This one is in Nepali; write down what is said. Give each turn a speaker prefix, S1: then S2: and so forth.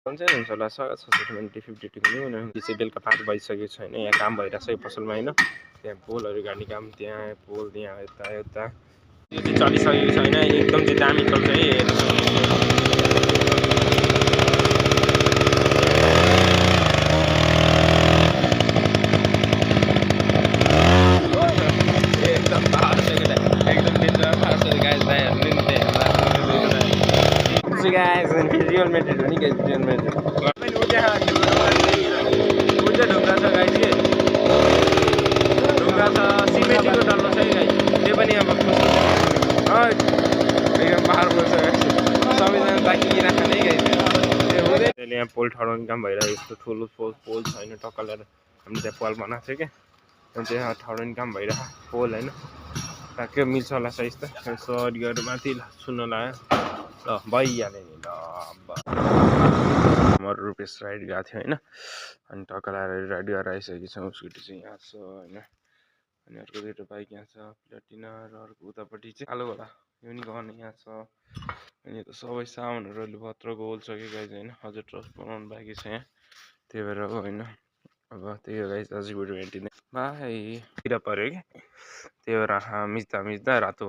S1: हुन्छ होला 6:50 पनि चाहिँ बेलुका 5 बजिसकेको छ होइन यहाँ काम भइरहेको छ यो पसलमा होइन त्यहाँ पोलहरू गाड्ने काम त्यहाँ पोल त्यहाँ यता यता यो चाहिँ चलिसकेको छ होइन एकदम चाहिँ दामी चल्छ है एकदम फास्ट एकदम डेन्जर फास्ट गाइस दाइहरूले नि guys and real Madrid पनि guys real Madrid पनि उड्या ढुङ्गा छ guys के ढुङ्गा छ सिमेन्टको डल्लो छ है guys त्यो पनि अब एकदम पावरफुल छ guys सबैजना ताकिराख्ने है guys त्यसले यहाँ पोल ठडाउने काम भइरहेको यस्तो ठुलो पोल छ होइन टक्कलेर हामीले त्यहाँ पोल बनाएको थियो क्या अनि त्यहाँ ठडाउने काम भइरहेको पोल होइन ट्याक्कै मिल्छ होला साइज त सरी गरेर माथि सुन्न लाग्यो ल भइहाल्यो नि ल म रुपेश राइड गएको थियो होइन अनि टक्क लगाएर राइड गरेर आइसकेको छौँ स्कुटी चाहिँ यहाँ छ होइन अनि अर्को दुइटा बाइक यहाँ छ प्लेटिना र अर्को उतापट्टि चाहिँ कालो होला यो नि गर्ने यहाँ छ अनि त सबै सामानहरू अहिले भत्रको ओल्छ कि गाइज होइन अझै ट्रस्ट बनाउनु बाँकी छ यहाँ त्यही भएर होइन अब त्यही हो गाइज आज भिडियो भेटिँदै बाई तिर पऱ्यो कि त्यही भएर मिच्दा रातो